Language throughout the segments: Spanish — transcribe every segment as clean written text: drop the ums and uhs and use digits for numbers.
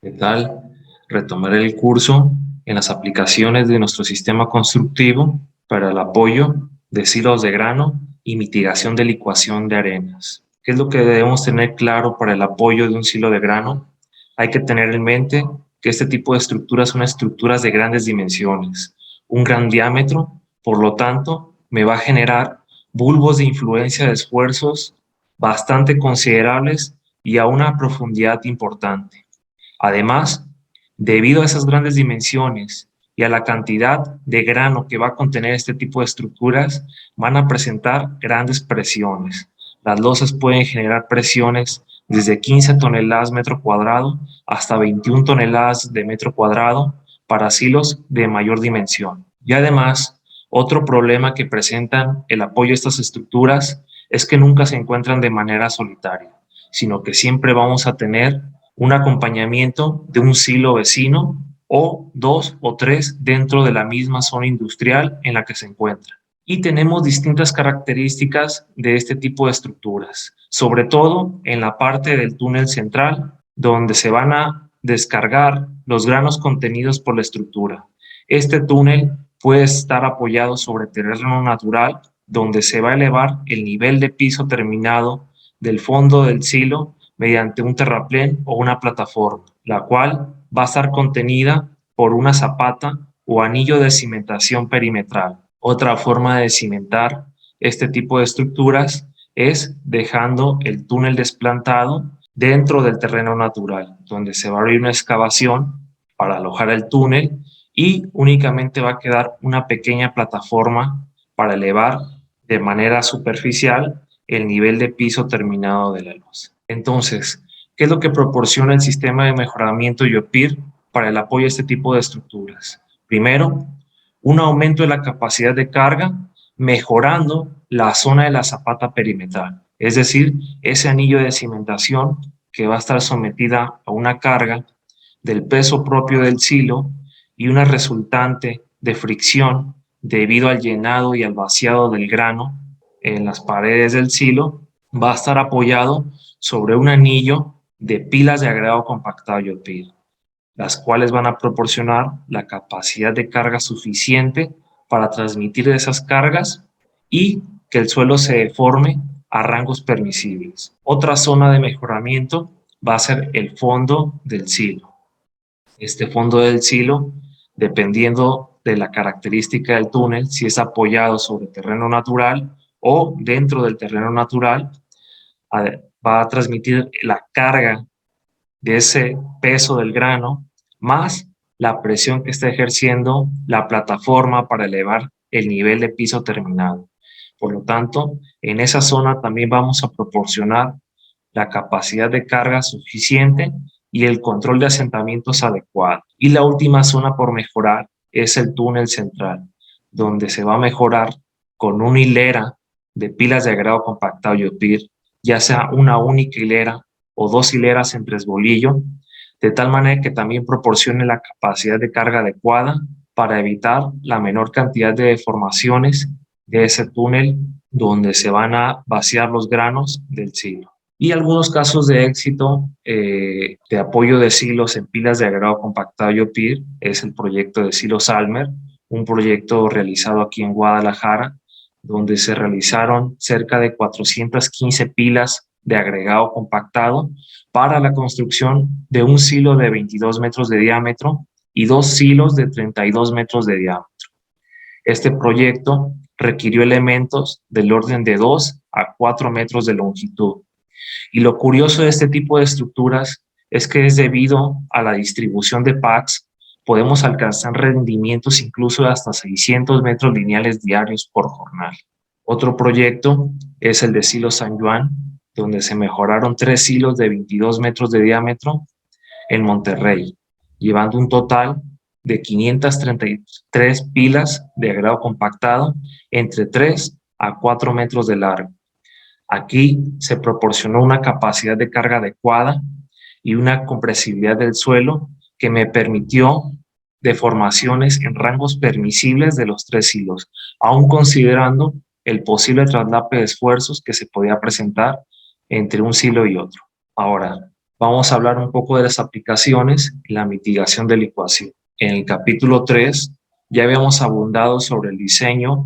¿Qué tal? Retomar el curso en las aplicaciones de nuestro sistema constructivo para el apoyo de silos de grano y mitigación de licuación de arenas. ¿Qué es lo que debemos tener claro para el apoyo de un silo de grano? Hay que tener en mente que este tipo de estructuras son estructuras de grandes dimensiones, un gran diámetro, por lo tanto, me va a generar bulbos de influencia de esfuerzos bastante considerables y a una profundidad importante. Además, debido a esas grandes dimensiones y a la cantidad de grano que va a contener este tipo de estructuras, van a presentar grandes presiones. Las losas pueden generar presiones desde 15 toneladas metro cuadrado hasta 21 toneladas de metro cuadrado para silos de mayor dimensión. Y además, otro problema que presentan el apoyo a estas estructuras es que nunca se encuentran de manera solitaria, sino que siempre vamos a tener un acompañamiento de un silo vecino o dos o tres dentro de la misma zona industrial en la que se encuentra. Y tenemos distintas características de este tipo de estructuras, sobre todo en la parte del túnel central, donde se van a descargar los granos contenidos por la estructura. Este túnel puede estar apoyado sobre terreno natural, donde se va a elevar el nivel de piso terminado del fondo del silo mediante un terraplén o una plataforma, la cual va a estar contenida por una zapata o anillo de cimentación perimetral. Otra forma de cimentar este tipo de estructuras es dejando el túnel desplantado dentro del terreno natural, donde se va a abrir una excavación para alojar el túnel y únicamente va a quedar una pequeña plataforma para elevar de manera superficial el nivel de piso terminado de la losa. Entonces, ¿qué es lo que proporciona el sistema de mejoramiento YOPIR para el apoyo a este tipo de estructuras? Primero, un aumento de la capacidad de carga, mejorando la zona de la zapata perimetral, es decir, ese anillo de cimentación que va a estar sometida a una carga del peso propio del silo y una resultante de fricción debido al llenado y al vaciado del grano en las paredes del silo, va a estar apoyado sobre un anillo de pilas de agregado compactado YOPIR, las cuales van a proporcionar la capacidad de carga suficiente para transmitir esas cargas y que el suelo se deforme a rangos permisibles. Otra zona de mejoramiento va a ser el fondo del silo. Este fondo del silo, dependiendo de la característica del túnel, si es apoyado sobre terreno natural o dentro del terreno natural, va a transmitir la carga de ese peso del grano más la presión que está ejerciendo la plataforma para elevar el nivel de piso terminado. Por lo tanto, en esa zona también vamos a proporcionar la capacidad de carga suficiente y el control de asentamientos adecuado. Y la última zona por mejorar es el túnel central, donde se va a mejorar con una hilera de pilas de agregado compactado YOPIR, ya sea una única hilera o dos hileras en tres bolillo, de tal manera que también proporcione la capacidad de carga adecuada para evitar la menor cantidad de deformaciones de ese túnel donde se van a vaciar los granos del silo. Y algunos casos de éxito de apoyo de silos en pilas de agregado compactado YOPIR es el proyecto de Silos Almer, un proyecto realizado aquí en Guadalajara, donde se realizaron cerca de 415 pilas de agregado compactado para la construcción de un silo de 22 metros de diámetro y dos silos de 32 metros de diámetro. Este proyecto requirió elementos del orden de 2 a 4 metros de longitud. Y lo curioso de este tipo de estructuras es que es debido a la distribución de packs, podemos alcanzar rendimientos incluso de hasta 600 metros lineales diarios por jornal. Otro proyecto es el de Silo San Juan, donde se mejoraron 3 silos de 22 metros de diámetro en Monterrey, llevando un total de 533 pilas de agregado compactado entre 3 a 4 metros de largo. Aquí se proporcionó una capacidad de carga adecuada y una compresibilidad del suelo que me permitió deformaciones en rangos permisibles de los tres hilos, aún considerando el posible traslape de esfuerzos que se podía presentar entre un silo y otro. Ahora, vamos a hablar un poco de las aplicaciones y la mitigación de licuación. En el capítulo 3 ya habíamos abundado sobre el diseño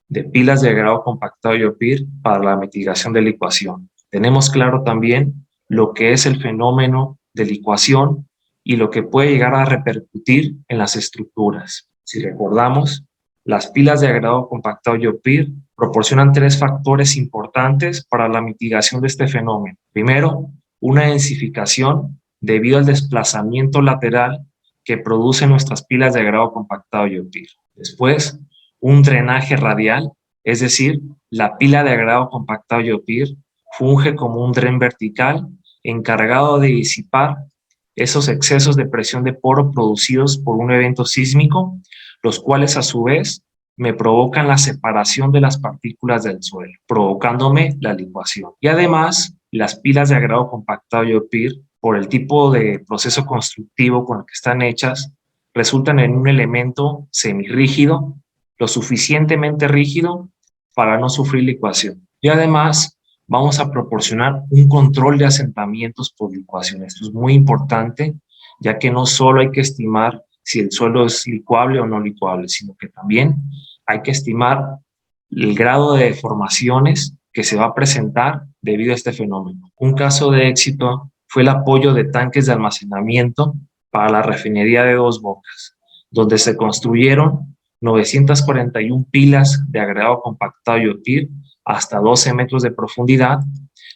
de pilas de grado compactado IOPIR para la mitigación de licuación. Tenemos claro también lo que es el fenómeno de licuación y lo que puede llegar a repercutir en las estructuras. Si recordamos, las pilas de grado compactado IOPIR proporcionan tres factores importantes para la mitigación de este fenómeno. Primero, una densificación debido al desplazamiento lateral que producen nuestras pilas de grado compactado IOPIR. Después, un drenaje radial, es decir, la pila de grado compactado IOPIR funge como un dren vertical encargado de disipar esos excesos de presión de poro producidos por un evento sísmico, los cuales a su vez me provocan la separación de las partículas del suelo, provocándome la licuación. Y además, las pilas de grado compactado IOPIR, por el tipo de proceso constructivo con el que están hechas, resultan en un elemento semirrígido, lo suficientemente rígido para no sufrir licuación. Y además, vamos a proporcionar un control de asentamientos por licuación. Esto es muy importante, ya que no solo hay que estimar si el suelo es licuable o no licuable, sino que también hay que estimar el grado de deformaciones que se va a presentar debido a este fenómeno. Un caso de éxito fue el apoyo de tanques de almacenamiento para la refinería de Dos Bocas, donde se construyeron 941 pilas de agregado compactado IOPIR hasta 12 metros de profundidad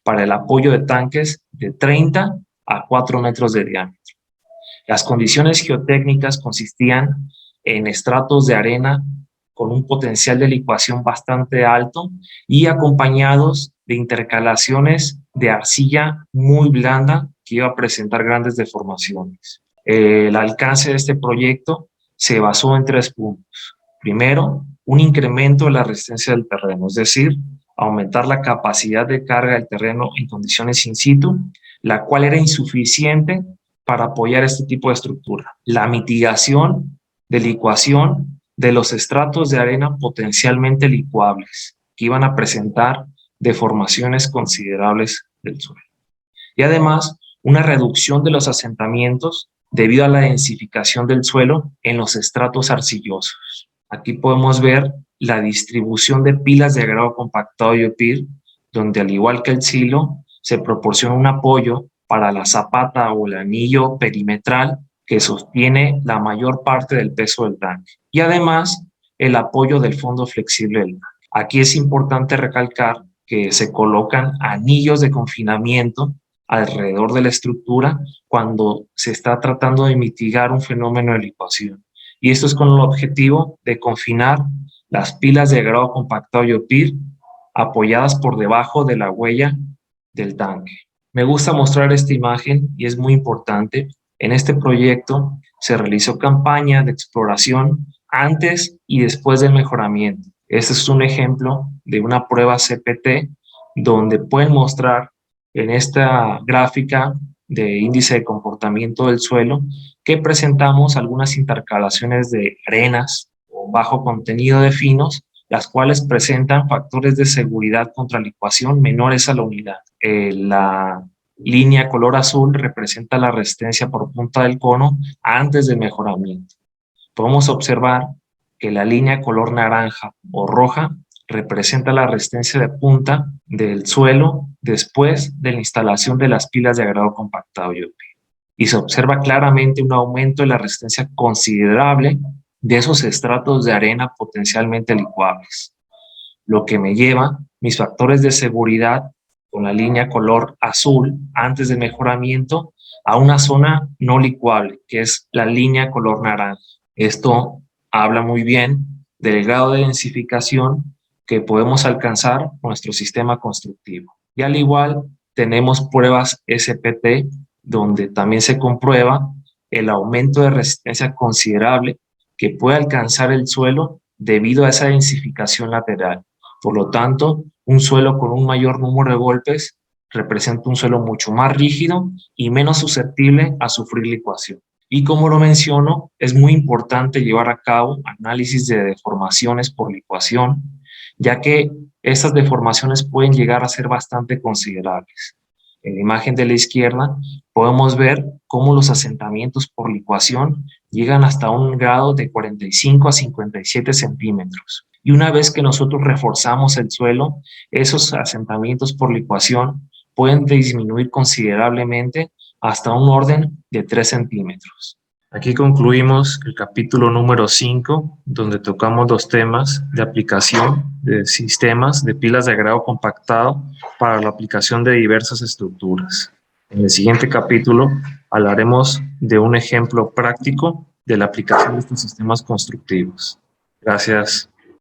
para el apoyo de tanques de 30 a 4 metros de diámetro. Las condiciones geotécnicas consistían en estratos de arena con un potencial de licuación bastante alto y acompañados de intercalaciones de arcilla muy blanda que iba a presentar grandes deformaciones. El alcance de este proyecto se basó en 3 puntos. Primero, un incremento de la resistencia del terreno, es decir, aumentar la capacidad de carga del terreno en condiciones in situ, la cual era insuficiente para apoyar este tipo de estructura. La mitigación de licuación de los estratos de arena potencialmente licuables, que iban a presentar deformaciones considerables del suelo. Y además, una reducción de los asentamientos debido a la densificación del suelo en los estratos arcillosos. Aquí podemos ver la distribución de pilas de grado compactado IOPIR, donde al igual que el silo, se proporciona un apoyo para la zapata o el anillo perimetral que sostiene la mayor parte del peso del tanque. Y además, el apoyo del fondo flexible del tanque. Aquí es importante recalcar que se colocan anillos de confinamiento alrededor de la estructura cuando se está tratando de mitigar un fenómeno de licuación. Y esto es con el objetivo de confinar las pilas de grado compactado IOPIR apoyadas por debajo de la huella del tanque. Me gusta mostrar esta imagen y es muy importante. En este proyecto se realizó campaña de exploración antes y después del mejoramiento. Este es un ejemplo de una prueba CPT donde pueden mostrar en esta gráfica de índice de comportamiento del suelo que presentamos algunas intercalaciones de arenas o bajo contenido de finos, las cuales presentan factores de seguridad contra licuación menores a la unidad. La línea color azul representa la resistencia por punta del cono antes del mejoramiento. Podemos observar que la línea color naranja o roja representa la resistencia de punta del suelo después de la instalación de las pilas de agregado compactado IOPIR. Y se observa claramente un aumento de la resistencia considerable de esos estratos de arena potencialmente licuables, lo que me lleva mis factores de seguridad con la línea color azul antes del mejoramiento a una zona no licuable, que es la línea color naranja. Esto habla muy bien del grado de densificación que podemos alcanzar con nuestro sistema constructivo. Y al igual, tenemos pruebas SPT, donde también se comprueba el aumento de resistencia considerable que puede alcanzar el suelo debido a esa densificación lateral. Por lo tanto, un suelo con un mayor número de golpes representa un suelo mucho más rígido y menos susceptible a sufrir licuación. Y como lo menciono, es muy importante llevar a cabo análisis de deformaciones por licuación, ya que estas deformaciones pueden llegar a ser bastante considerables. En la imagen de la izquierda podemos ver cómo los asentamientos por licuación llegan hasta un grado de 45 a 57 centímetros. Y una vez que nosotros reforzamos el suelo, esos asentamientos por licuación pueden disminuir considerablemente hasta un orden de 3 centímetros. Aquí concluimos el capítulo número 5, donde tocamos los temas de aplicación de sistemas de pilas de agrado compactado para la aplicación de diversas estructuras. En el siguiente capítulo hablaremos de un ejemplo práctico de la aplicación de estos sistemas constructivos. Gracias.